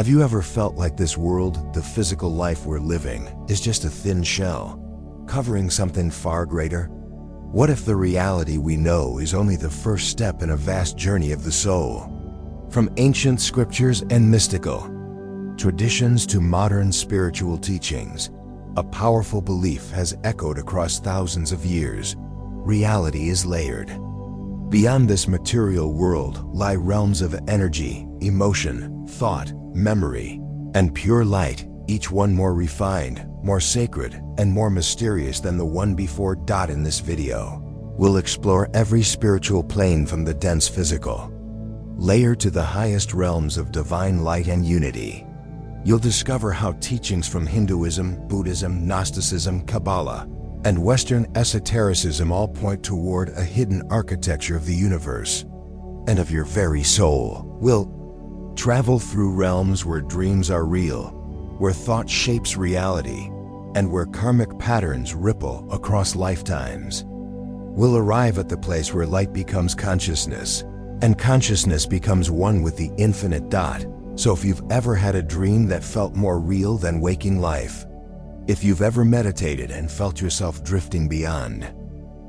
Have you ever felt like this world, the physical life we're living, is just a thin shell, covering something far greater? What if the reality we know is only the first step in a vast journey of the soul? From ancient scriptures and mystical traditions to modern spiritual teachings, a powerful belief has echoed across thousands of years. Reality is layered. Beyond this material world lie realms of energy, emotion, thought, memory, and pure light, each one more refined, more sacred, and more mysterious than the one before. In this video, we'll explore every spiritual plane from the dense physical layer to the highest realms of divine light and unity. You'll discover how teachings from Hinduism, Buddhism, Gnosticism, Kabbalah, and Western esotericism all point toward a hidden architecture of the universe and of your very soul. We'll travel through realms where dreams are real, where thought shapes reality, and where karmic patterns ripple across lifetimes. We'll arrive at the place where light becomes consciousness, and consciousness becomes one with the infinite. So if you've ever had a dream that felt more real than waking life, if you've ever meditated and felt yourself drifting beyond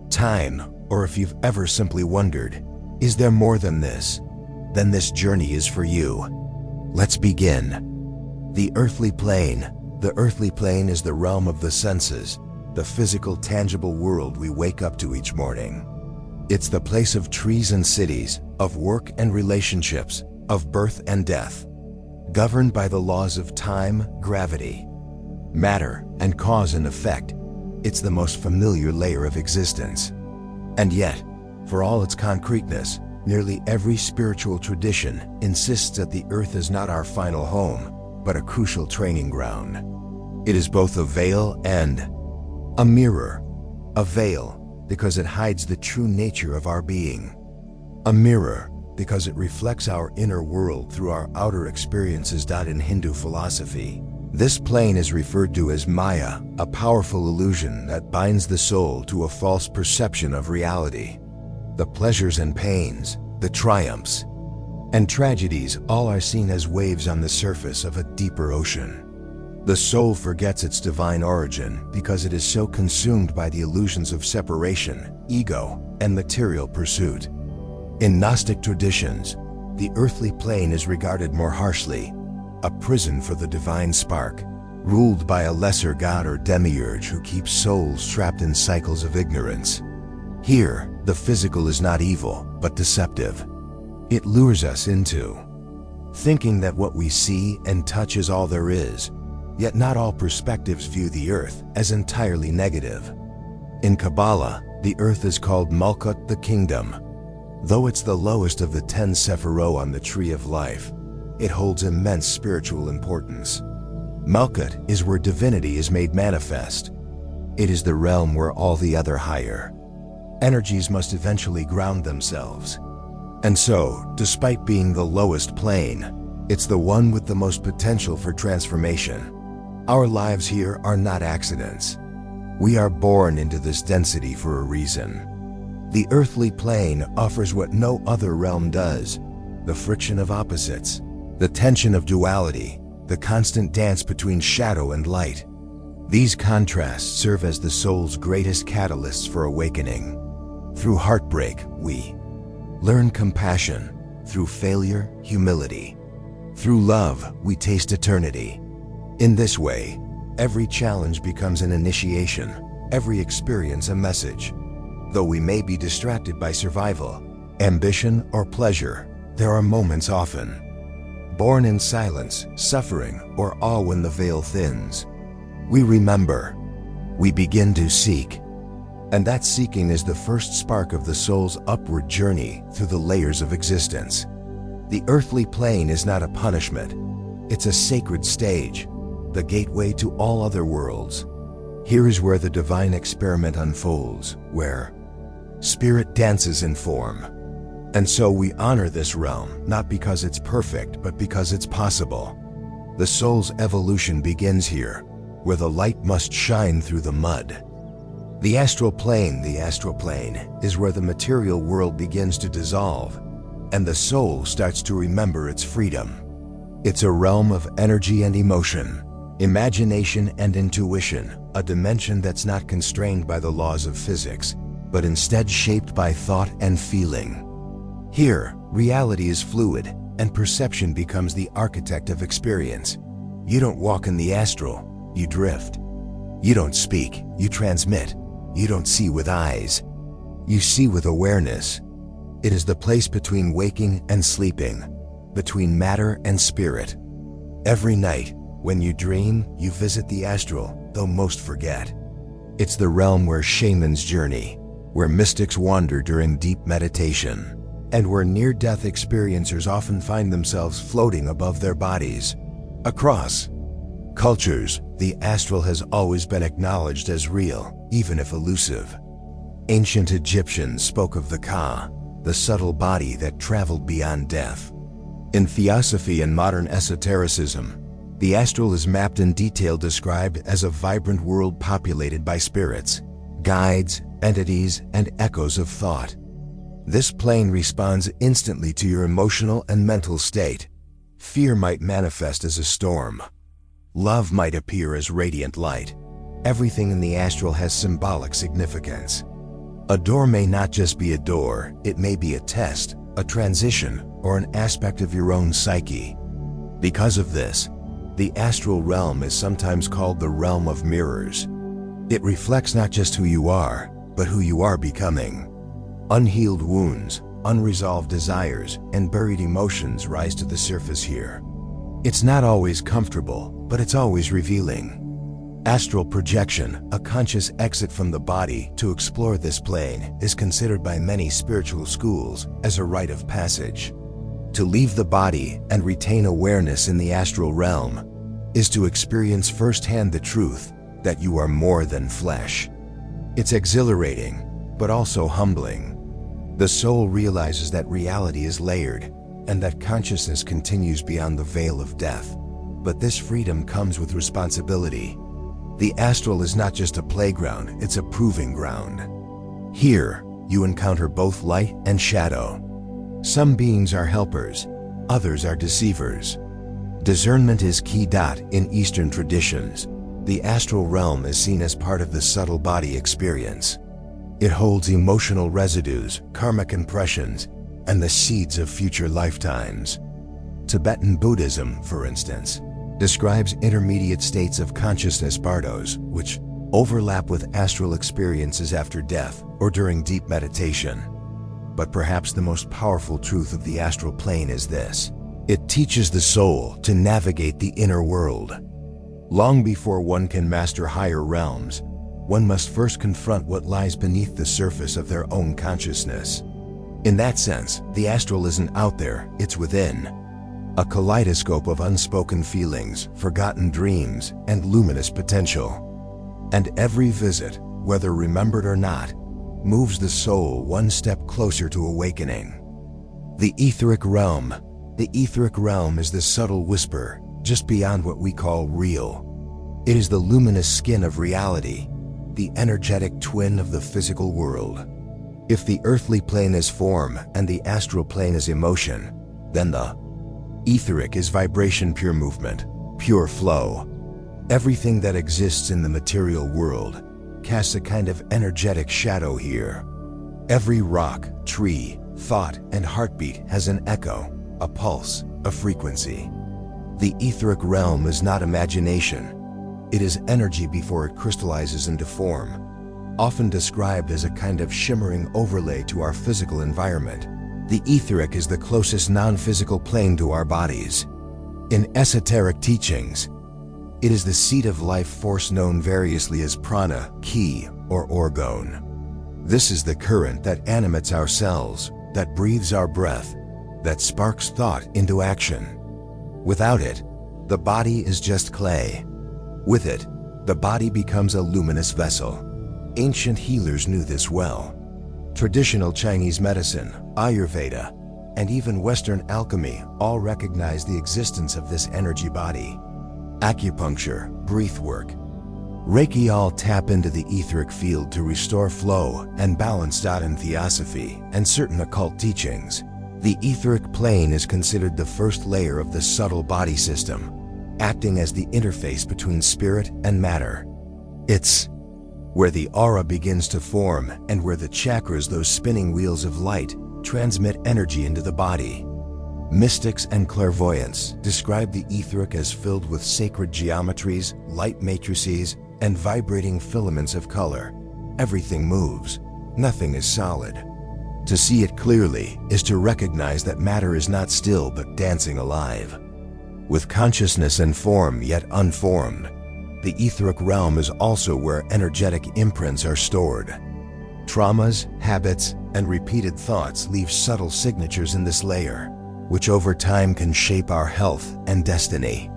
time, or if you've ever simply wondered, is there more than this? Then this journey is for you. Let's begin. The earthly plane. The earthly plane is the realm of the senses, the physical, tangible world we wake up to each morning. It's the place of trees and cities, of work and relationships, of birth and death, governed by the laws of time, gravity, matter, and cause and effect. It's the most familiar layer of existence. And yet, for all its concreteness, nearly every spiritual tradition insists that the earth is not our final home, but a crucial training ground. It is both a veil and a mirror. A veil, because it hides the true nature of our being. A mirror, because it reflects our inner world through our outer experiences. In Hindu philosophy, this plane is referred to as Maya, a powerful illusion that binds the soul to a false perception of reality. The pleasures and pains, the triumphs and tragedies, all are seen as waves on the surface of a deeper ocean. The soul forgets its divine origin because it is so consumed by the illusions of separation, ego, and material pursuit. In Gnostic traditions, the earthly plane is regarded more harshly, a prison for the divine spark, ruled by a lesser god or demiurge who keeps souls trapped in cycles of ignorance. Here, the physical is not evil, but deceptive. It lures us into thinking that what we see and touch is all there is, yet not all perspectives view the earth as entirely negative. In Kabbalah, the earth is called Malkut, the kingdom. Though it's the lowest of the 10 Sephirot on the tree of life, it holds immense spiritual importance. Malkut is where divinity is made manifest. It is the realm where all the other higher energies must eventually ground themselves. And so, despite being the lowest plane, it's the one with the most potential for transformation. Our lives here are not accidents. We are born into this density for a reason. The earthly plane offers what no other realm does: the friction of opposites, the tension of duality, the constant dance between shadow and light. These contrasts serve as the soul's greatest catalysts for awakening. Through heartbreak, we learn compassion. Through failure, humility. Through love, we taste eternity. In this way, every challenge becomes an initiation, every experience a message. Though we may be distracted by survival, ambition, or pleasure, there are moments, often born in silence, suffering, or awe, when the veil thins. We remember. We begin to seek. And that seeking is the first spark of the soul's upward journey through the layers of existence. The earthly plane is not a punishment. It's a sacred stage, the gateway to all other worlds. Here is where the divine experiment unfolds, where spirit dances in form. And so we honor this realm, not because it's perfect, but because it's possible. The soul's evolution begins here, where the light must shine through the mud. The astral plane is where the material world begins to dissolve, and the soul starts to remember its freedom. It's a realm of energy and emotion, imagination and intuition, a dimension that's not constrained by the laws of physics, but instead shaped by thought and feeling. Here, reality is fluid, and perception becomes the architect of experience. You don't walk in the astral, you drift. You don't speak, you transmit. You don't see with eyes, you see with awareness. It is the place between waking and sleeping, between matter and spirit. Every night, when you dream, you visit the astral, though most forget. It's the realm where shamans journey, where mystics wander during deep meditation, and where near-death experiencers often find themselves floating above their bodies. Across cultures, the astral has always been acknowledged as real, even if elusive. Ancient Egyptians spoke of the Ka, the subtle body that traveled beyond death. In theosophy and modern esotericism, the astral is mapped in detail, described as a vibrant world populated by spirits, guides, entities, and echoes of thought. This plane responds instantly to your emotional and mental state. Fear might manifest as a storm. Love might appear as radiant light. Everything in the astral has symbolic significance. A door may not just be a door, it may be a test, a transition, or an aspect of your own psyche. Because of this, the astral realm is sometimes called the realm of mirrors. It reflects not just who you are, but who you are becoming. Unhealed wounds, unresolved desires, and buried emotions rise to the surface here. It's not always comfortable, but it's always revealing. Astral projection, a conscious exit from the body to explore this plane, is considered by many spiritual schools as a rite of passage. To leave the body and retain awareness in the astral realm is to experience firsthand the truth that you are more than flesh. It's exhilarating, but also humbling. The soul realizes that reality is layered and that consciousness continues beyond the veil of death. But this freedom comes with responsibility. The astral is not just a playground, it's a proving ground. Here, you encounter both light and shadow. Some beings are helpers, others are deceivers. Discernment is key. In Eastern traditions, the astral realm is seen as part of the subtle body experience. It holds emotional residues, karmic impressions, and the seeds of future lifetimes. Tibetan Buddhism, for instance, describes intermediate states of consciousness bardos, which overlap with astral experiences after death or during deep meditation. But perhaps the most powerful truth of the astral plane is this: it teaches the soul to navigate the inner world. Long before one can master higher realms, one must first confront what lies beneath the surface of their own consciousness. In that sense, the astral isn't out there, it's within. A kaleidoscope of unspoken feelings, forgotten dreams, and luminous potential. And every visit, whether remembered or not, moves the soul one step closer to awakening. The etheric realm. The etheric realm is the subtle whisper, just beyond what we call real. It is the luminous skin of reality, the energetic twin of the physical world. If the earthly plane is form and the astral plane is emotion, then the etheric is vibration, pure movement, pure flow. Everything that exists in the material world casts a kind of energetic shadow here. Every rock, tree, thought, and heartbeat has an echo, a pulse, a frequency. The etheric realm is not imagination. It is energy before it crystallizes into form, often described as a kind of shimmering overlay to our physical environment. The etheric is the closest non-physical plane to our bodies. In esoteric teachings, it is the seat of life force known variously as prana, ki, or orgone. This is the current that animates our cells, that breathes our breath, that sparks thought into action. Without it, the body is just clay. With it, the body becomes a luminous vessel. Ancient healers knew this well. Traditional Chinese medicine, Ayurveda, and even Western alchemy all recognize the existence of this energy body. Acupuncture, breathwork, Reiki all tap into the etheric field to restore flow and balance. In theosophy and certain occult teachings, The etheric plane is considered the first layer of the subtle body system, acting as the interface between spirit and matter. It's where the aura begins to form and where the chakras, those spinning wheels of light, transmit energy into the body. Mystics and clairvoyants describe the etheric as filled with sacred geometries, light matrices, and vibrating filaments of color. Everything moves. Nothing is solid. To see it clearly is to recognize that matter is not still but dancing alive. With consciousness and form yet unformed, the etheric realm is also where energetic imprints are stored. Traumas, habits, and repeated thoughts leave subtle signatures in this layer, which over time can shape our health and destiny.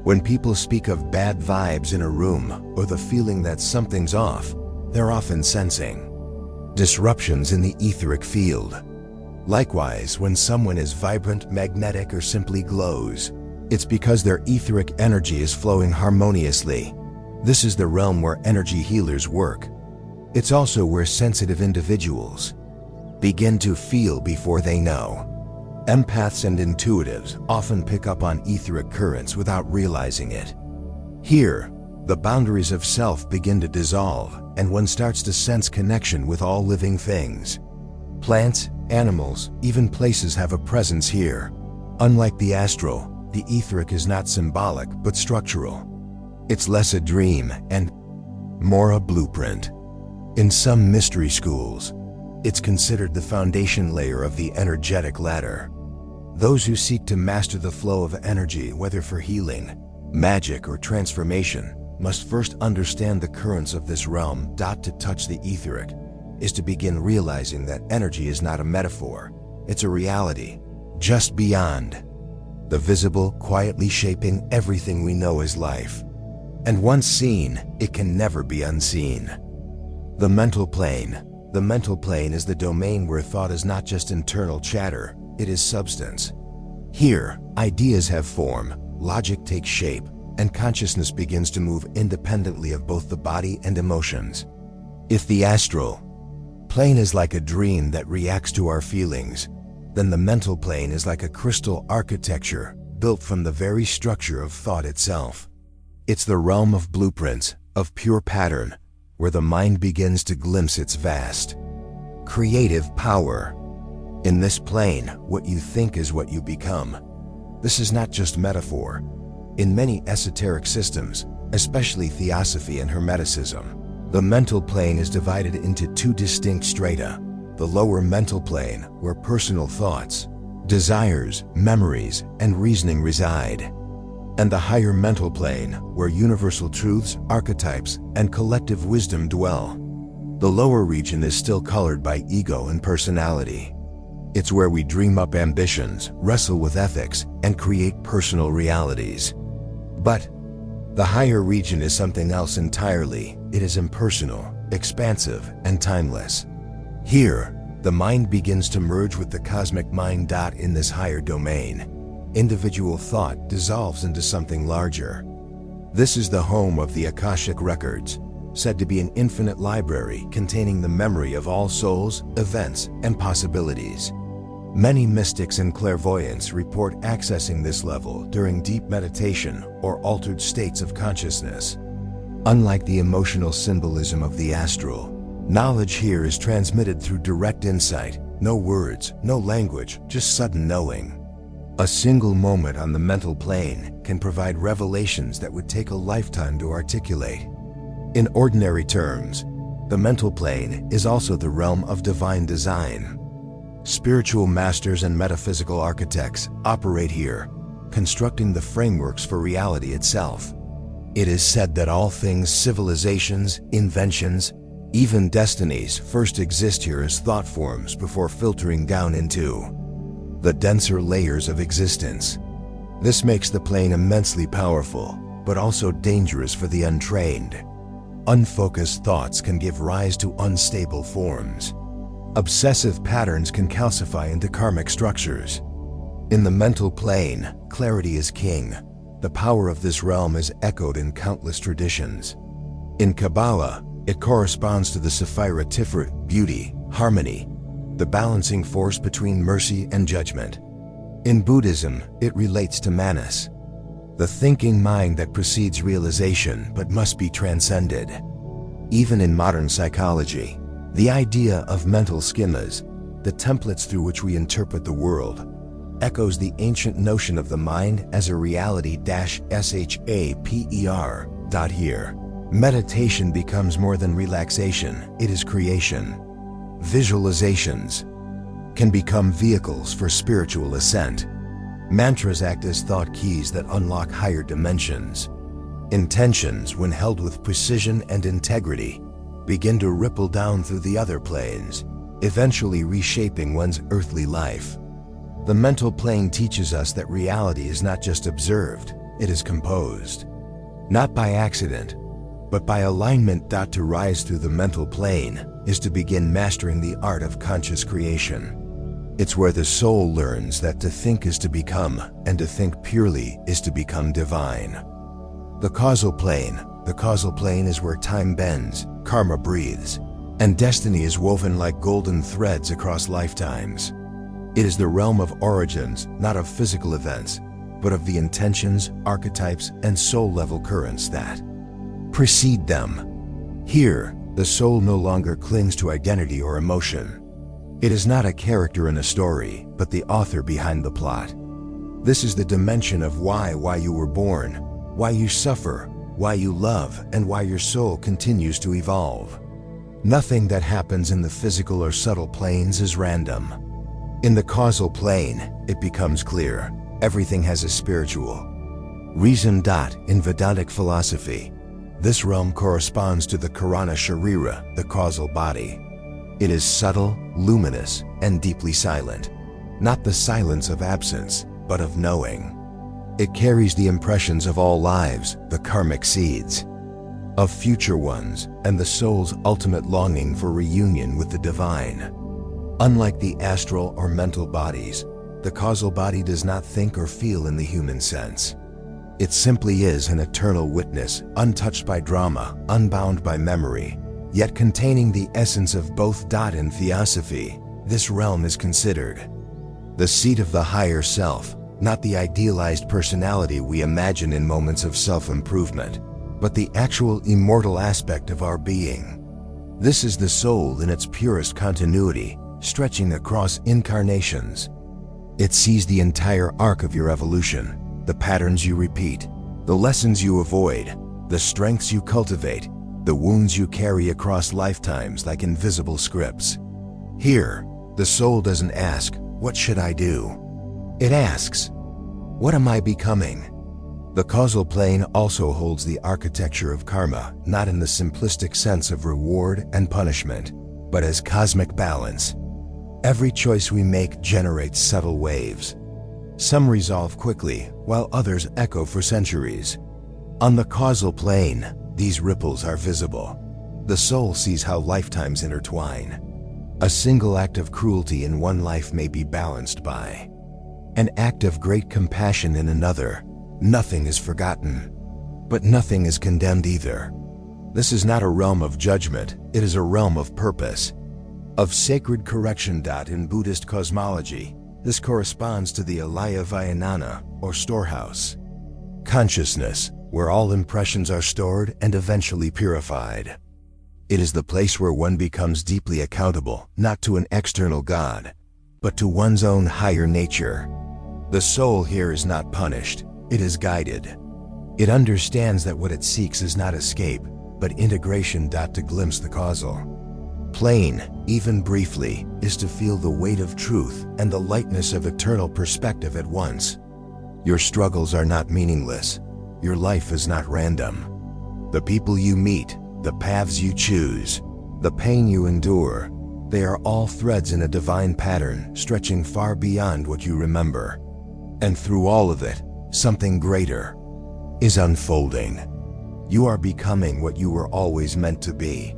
When people speak of bad vibes in a room or the feeling that something's off, they're often sensing disruptions in the etheric field. Likewise, when someone is vibrant, magnetic, or simply glows, it's because their etheric energy is flowing harmoniously. This is the realm where energy healers work. It's also where sensitive individuals begin to feel before they know. Empaths and intuitives often pick up on etheric currents without realizing it. Here, the boundaries of self begin to dissolve, and one starts to sense connection with all living things. Plants, animals, even places have a presence here. Unlike the astral, the etheric is not symbolic but structural. It's less a dream and more a blueprint. In some mystery schools, it's considered the foundation layer of the energetic ladder. Those who seek to master the flow of energy, whether for healing, magic, or transformation, must first understand the currents of this realm. To touch the etheric is to begin realizing that energy is not a metaphor, it's a reality, just beyond the visible, quietly shaping everything we know as life. And once seen, it can never be unseen. The mental plane. The mental plane is the domain where thought is not just internal chatter, it is substance. Here, ideas have form, logic takes shape, and consciousness begins to move independently of both the body and emotions. If the astral plane is like a dream that reacts to our feelings, then the mental plane is like a crystal architecture built from the very structure of thought itself. It's the realm of blueprints, of pure pattern, where the mind begins to glimpse its vast creative power. In this plane, what you think is what you become. This is not just metaphor. In many esoteric systems, especially Theosophy and Hermeticism, the mental plane is divided into two distinct strata. The lower mental plane, where personal thoughts, desires, memories, and reasoning reside, and the higher mental plane, where universal truths, archetypes, and collective wisdom dwell. The lower region is still colored by ego and personality. It's where we dream up ambitions, wrestle with ethics, and create personal realities. But the higher region is something else entirely. It is impersonal, expansive, and timeless. Here, the mind begins to merge with the cosmic mind. In this higher domain, individual thought dissolves into something larger. This is the home of the Akashic Records, said to be an infinite library containing the memory of all souls, events, and possibilities. Many mystics and clairvoyants report accessing this level during deep meditation or altered states of consciousness. Unlike the emotional symbolism of the astral, knowledge here is transmitted through direct insight. No words, no language, just sudden knowing. A single moment on the mental plane can provide revelations that would take a lifetime to articulate. In ordinary terms, the mental plane is also the realm of divine design. Spiritual masters and metaphysical architects operate here, constructing the frameworks for reality itself. It is said that all things, civilizations, inventions, even destinies, first exist here as thought forms before filtering down into the denser layers of existence. This makes the plane immensely powerful, but also dangerous for the untrained. Unfocused thoughts can give rise to unstable forms. Obsessive patterns can calcify into karmic structures. In the mental plane, clarity is king. The power of this realm is echoed in countless traditions. In Kabbalah, it corresponds to the Sephira Tiferet, beauty, harmony. the balancing force between mercy and judgment. In Buddhism, it relates to manas, the thinking mind that precedes realization but must be transcended. Even in modern psychology, the idea of mental schemas, the templates through which we interpret the world, echoes the ancient notion of the mind as a reality-shaper. Here, meditation becomes more than relaxation, it is creation. Visualizations can become vehicles for spiritual ascent. Mantras act as thought keys that unlock higher dimensions. Intentions, when held with precision and integrity, begin to ripple down through the other planes, eventually reshaping one's earthly life. The mental plane teaches us that reality is not just observed, it is composed. Not by accident, but by alignment. To rise through the mental plane is to begin mastering the art of conscious creation. It's where the soul learns that to think is to become, and to think purely is to become divine. The causal plane is where time bends, karma breathes, and destiny is woven like golden threads across lifetimes. It is the realm of origins, not of physical events, but of the intentions, archetypes, and soul-level currents that precede them. Here, the soul no longer clings to identity or emotion. It is not a character in a story, but the author behind the plot. This is the dimension of why you were born, why you suffer, why you love, and why your soul continues to evolve. Nothing that happens in the physical or subtle planes is random. In the causal plane, it becomes clear, everything has a spiritual reason. In Vedantic philosophy, this realm corresponds to the Karana Sharira, the causal body. It is subtle, luminous, and deeply silent. Not the silence of absence, but of knowing. It carries the impressions of all lives, the karmic seeds of future ones, and the soul's ultimate longing for reunion with the divine. Unlike the astral or mental bodies, the causal body does not think or feel in the human sense. It simply is an eternal witness, untouched by drama, unbound by memory, yet containing the essence of both. In theosophy, this realm is considered the seat of the higher self, not the idealized personality we imagine in moments of self-improvement, but the actual immortal aspect of our being. This is the soul in its purest continuity, stretching across incarnations. It sees the entire arc of your evolution, the patterns you repeat, the lessons you avoid, the strengths you cultivate, the wounds you carry across lifetimes like invisible scripts. Here, the soul doesn't ask, "What should I do?" It asks, "What am I becoming?" The causal plane also holds the architecture of karma, not in the simplistic sense of reward and punishment, but as cosmic balance. Every choice we make generates subtle waves. Some resolve quickly, while others echo for centuries. On the causal plane, these ripples are visible. The soul sees how lifetimes intertwine. A single act of cruelty in one life may be balanced by an act of great compassion in another. Nothing is forgotten, but nothing is condemned either. This is not a realm of judgment, it is a realm of purpose, of sacred correction. In Buddhist cosmology, this corresponds to the Alaya Vijnana, or storehouse consciousness, where all impressions are stored and eventually purified. It is the place where one becomes deeply accountable, not to an external God, but to one's own higher nature. The soul here is not punished, it is guided. It understands that what it seeks is not escape, but integration. To glimpse the causal plane, even briefly, is to feel the weight of truth and the lightness of eternal perspective at once. Your struggles are not meaningless. Your life is not random. The people you meet, the paths you choose, the pain you endure, they are all threads in a divine pattern stretching far beyond what you remember. And through all of it, something greater is unfolding. You are becoming what you were always meant to be.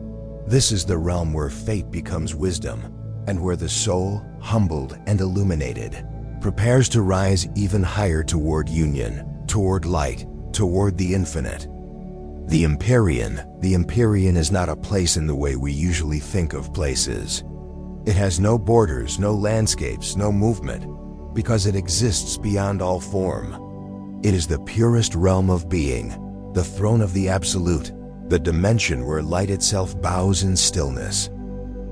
This is the realm where fate becomes wisdom, and where the soul, humbled and illuminated, prepares to rise even higher toward union, toward light, toward the infinite. The Empyrean is not a place in the way we usually think of places. It has no borders, no landscapes, no movement, because it exists beyond all form. It is the purest realm of being, the throne of the Absolute, the dimension where light itself bows in stillness.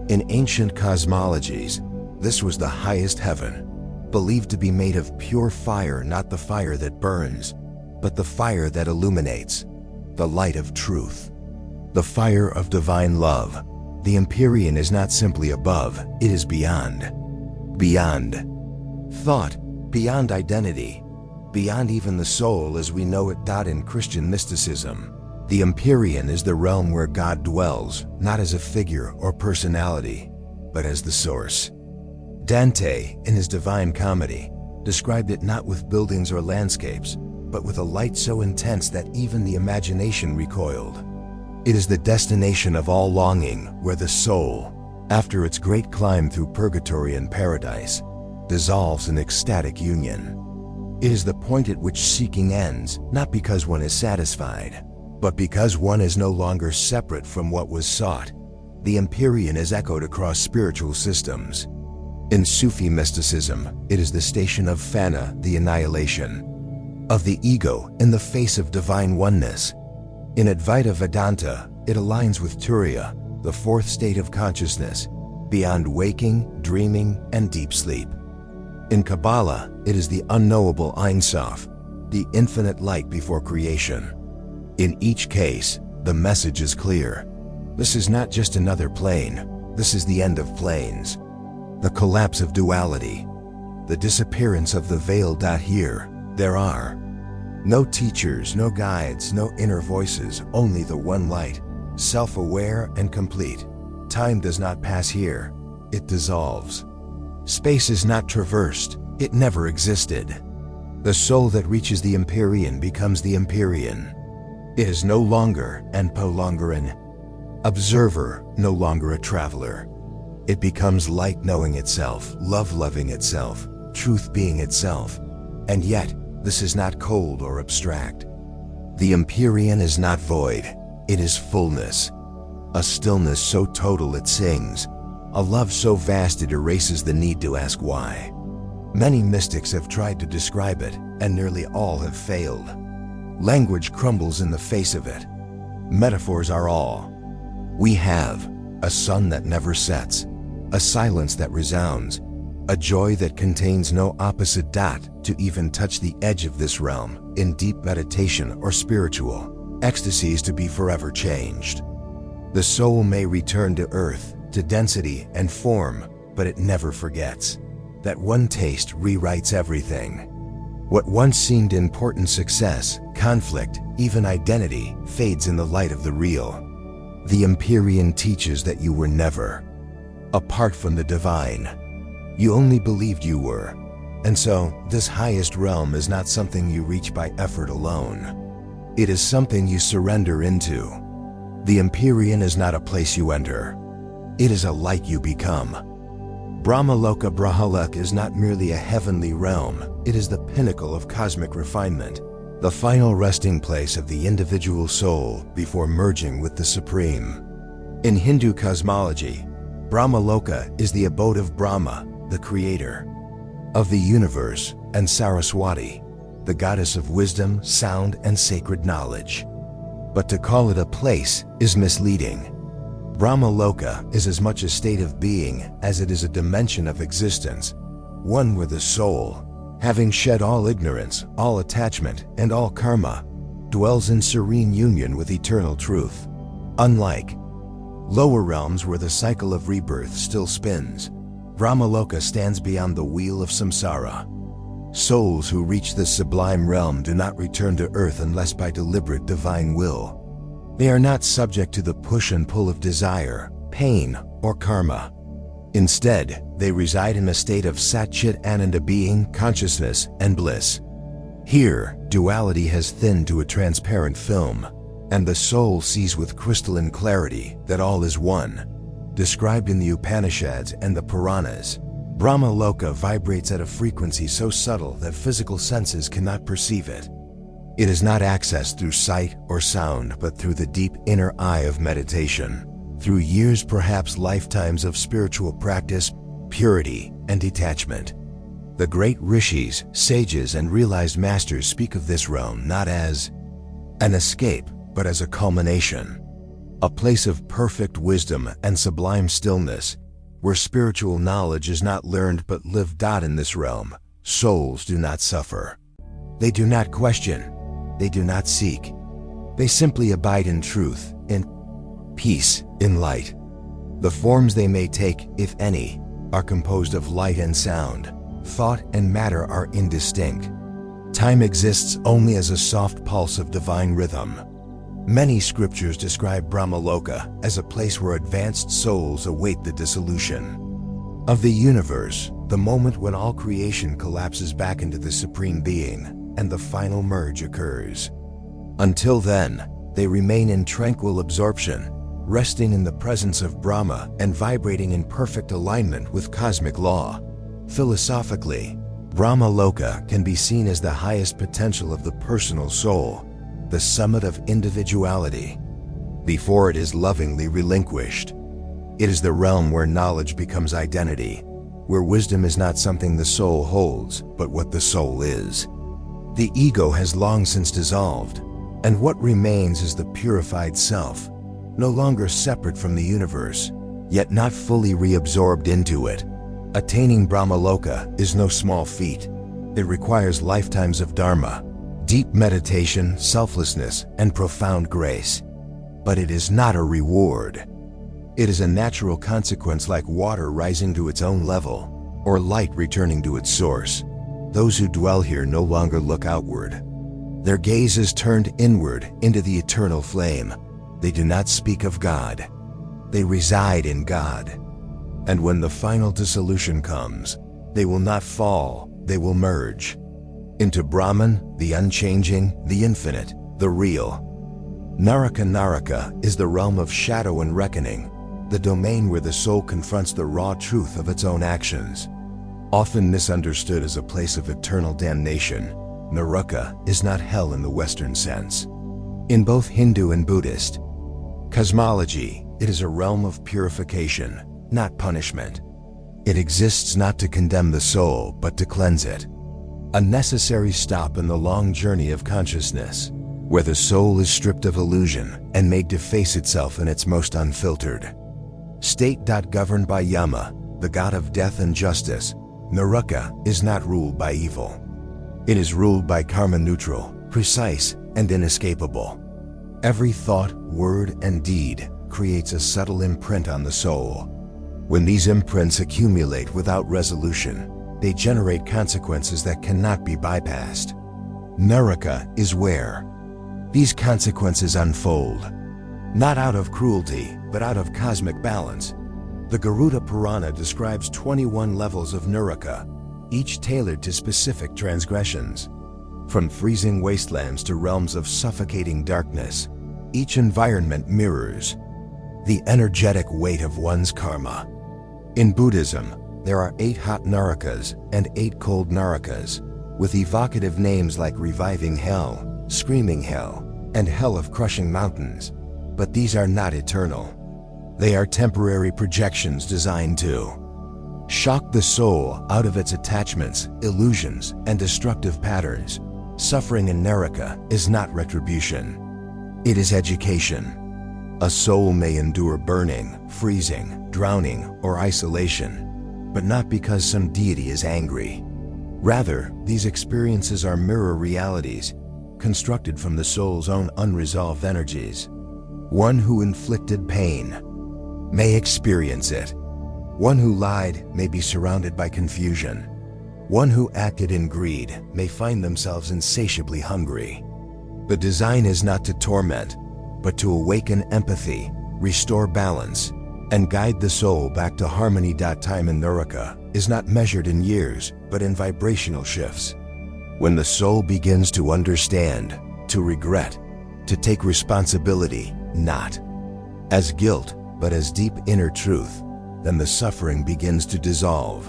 In ancient cosmologies, this was the highest heaven, believed to be made of pure fire, not the fire that burns, but the fire that illuminates, the light of truth, the fire of divine love. The Empyrean is not simply above, it is beyond. Beyond thought, beyond identity, beyond even the soul as we know it. In Christian mysticism, the Empyrean is the realm where God dwells, not as a figure or personality, but as the source. Dante, in his Divine Comedy, described it not with buildings or landscapes, but with a light so intense that even the imagination recoiled. It is the destination of all longing, where the soul, after its great climb through purgatory and paradise, dissolves in ecstatic union. It is the point at which seeking ends, not because one is satisfied, but because one is no longer separate from what was sought. The Empyrean is echoed across spiritual systems. In Sufi mysticism, it is the station of Fana, the annihilation of the ego in the face of divine oneness. In Advaita Vedanta, it aligns with Turiya, the fourth state of consciousness, beyond waking, dreaming, and deep sleep. In Kabbalah, it is the unknowable Ein Sof, the infinite light before creation. In each case, the message is clear. This is not just another plane, this is the end of planes. The collapse of duality, the disappearance of the veil. Here, there are no teachers, no guides, no inner voices, only the one light, self-aware and complete. Time does not pass here, it dissolves. Space is not traversed, it never existed. The soul that reaches the Empyrean becomes the Empyrean. It is no longer and no longer an observer, no longer a traveler. It becomes light knowing itself, love loving itself, truth being itself. And yet, this is not cold or abstract. The Empyrean is not void, it is fullness. A stillness so total it sings, a love so vast it erases the need to ask why. Many mystics have tried to describe it, and nearly all have failed. Language crumbles in the face of it. Metaphors are all we have: a sun that never sets, a silence that resounds, a joy that contains no opposite. To even touch the edge of this realm, in deep meditation or spiritual ecstasy, is to be forever changed. The soul may return to earth, to density and form, but it never forgets. That one taste rewrites everything. What once seemed important, success, conflict, even identity, fades in the light of the real. The Empyrean teaches that you were never apart from the divine. You only believed you were. And so, this highest realm is not something you reach by effort alone. It is something you surrender into. The Empyrean is not a place you enter. It is a light you become. Brahmaloka Brahaloka is not merely a heavenly realm, it is the pinnacle of cosmic refinement, the final resting place of the individual soul before merging with the Supreme. In Hindu cosmology, Brahmaloka is the abode of Brahma, the creator of the universe, and Saraswati, the goddess of wisdom, sound, and sacred knowledge. But to call it a place is misleading. Brahmaloka is as much a state of being as it is a dimension of existence, one where the soul, having shed all ignorance, all attachment, and all karma, dwells in serene union with eternal truth. Unlike lower realms where the cycle of rebirth still spins, Brahmaloka stands beyond the wheel of samsara. Souls who reach this sublime realm do not return to earth unless by deliberate divine will. They are not subject to the push and pull of desire, pain, or karma. Instead, they reside in a state of Sat Chit Ananda, being, consciousness, and bliss. Here, duality has thinned to a transparent film, and the soul sees with crystalline clarity that all is one. Described in the Upanishads and the Puranas, Brahmaloka vibrates at a frequency so subtle that physical senses cannot perceive it. It is not accessed through sight or sound, but through the deep inner eye of meditation. through years, perhaps lifetimes of spiritual practice, purity, and detachment. The great rishis, sages, and realized masters speak of this realm not as an escape, but as a culmination, a place of perfect wisdom and sublime stillness, where spiritual knowledge is not learned but lived. In this realm, souls do not suffer. They do not question. They do not seek. They simply abide in truth, in peace, in light. The forms they may take, if any, are composed of light and sound. Thought and matter are indistinct. Time exists only as a soft pulse of divine rhythm. Many scriptures describe Brahmaloka as a place where advanced souls await the dissolution of the universe, the moment when all creation collapses back into the Supreme Being and the final merge occurs. Until then, they remain in tranquil absorption, resting in the presence of Brahma and vibrating in perfect alignment with cosmic law. Philosophically, Brahmaloka can be seen as the highest potential of the personal soul, the summit of individuality, before it is lovingly relinquished. It is the realm where knowledge becomes identity, where wisdom is not something the soul holds, but what the soul is. The ego has long since dissolved, and what remains is the purified self, no longer separate from the universe, yet not fully reabsorbed into it. Attaining Brahmaloka is no small feat. It requires lifetimes of dharma, deep meditation, selflessness, and profound grace. But it is not a reward. It is a natural consequence, like water rising to its own level, or light returning to its source. Those who dwell here no longer look outward. Their gaze is turned inward into the eternal flame. They do not speak of God. They reside in God. And when the final dissolution comes, they will not fall, they will merge into Brahman, the unchanging, the infinite, the real. Naraka is the realm of shadow and reckoning, the domain where the soul confronts the raw truth of its own actions. Often misunderstood as a place of eternal damnation, Naraka is not hell in the Western sense. In both Hindu and Buddhist cosmology, it is a realm of purification, not punishment. It exists not to condemn the soul, but to cleanse it. A necessary stop in the long journey of consciousness, where the soul is stripped of illusion and made to face itself in its most unfiltered state. Governed by Yama, the god of death and justice, Naraka is not ruled by evil. It is ruled by karma, neutral, precise, and inescapable. Every thought, word, and deed creates a subtle imprint on the soul. When these imprints accumulate without resolution, they generate consequences that cannot be bypassed. Naraka is where these consequences unfold, not out of cruelty, but out of cosmic balance. The Garuda Purana describes 21 levels of Naraka, each tailored to specific transgressions. From freezing wastelands to realms of suffocating darkness, each environment mirrors the energetic weight of one's karma. In Buddhism, there are 8 hot Narakas and 8 cold Narakas, with evocative names like Reviving Hell, Screaming Hell, and Hell of Crushing Mountains. But these are not eternal. They are temporary projections designed to shock the soul out of its attachments, illusions, and destructive patterns. Suffering in Naraka is not retribution. It is education. A soul may endure burning, freezing, drowning, or isolation, but not because some deity is angry. Rather, these experiences are mirror realities, constructed from the soul's own unresolved energies. One who inflicted pain may experience it. One who lied may be surrounded by confusion. One who acted in greed may find themselves insatiably hungry. The design is not to torment, but to awaken empathy, restore balance, and guide the soul back to harmony. Time in Naraka is not measured in years, but in vibrational shifts. When the soul begins to understand, to regret, to take responsibility, not as guilt, but as deep inner truth, then the suffering begins to dissolve.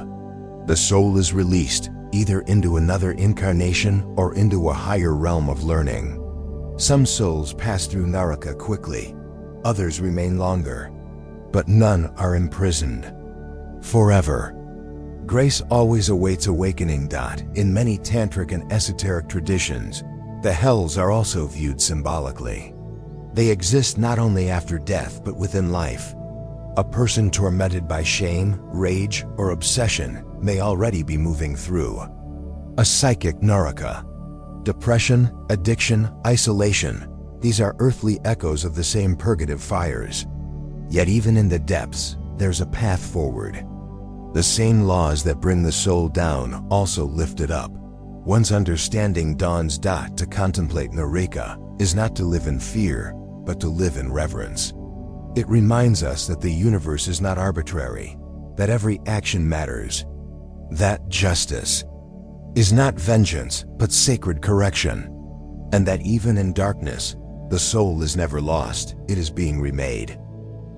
The soul is released, either into another incarnation or into a higher realm of learning. Some souls pass through Naraka quickly, others remain longer. but none are imprisoned forever. Grace always awaits awakening. In many tantric and esoteric traditions, the hells are also viewed symbolically. They exist not only after death but within life. A person tormented by shame, rage, or obsession may already be moving through a psychic naraka. Depression, addiction, isolation, these are earthly echoes of the same purgative fires. Yet even in the depths, there's a path forward. The same laws that bring the soul down also lift it up. One's understanding dawns. To contemplate naraka is not to live in fear, but to live in reverence. It reminds us that the universe is not arbitrary, that every action matters, that justice is not vengeance, but sacred correction, and that even in darkness, the soul is never lost, it is being remade.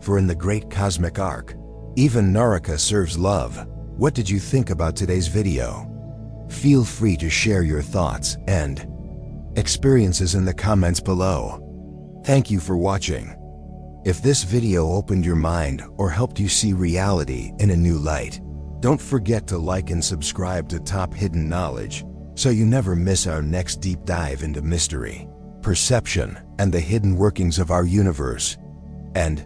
For in the great cosmic arc, even Naraka serves love. What did you think about today's video? Feel free to share your thoughts and experiences in the comments below. Thank you for watching. If this video opened your mind or helped you see reality in a new light, don't forget to like and subscribe to Top Hidden Knowledge so you never miss our next deep dive into mystery, perception, and the hidden workings of our universe. And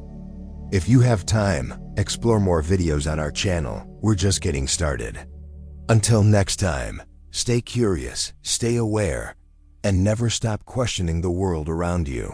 if you have time, explore more videos on our channel. We're just getting started. Until next time, stay curious, stay aware, and never stop questioning the world around you.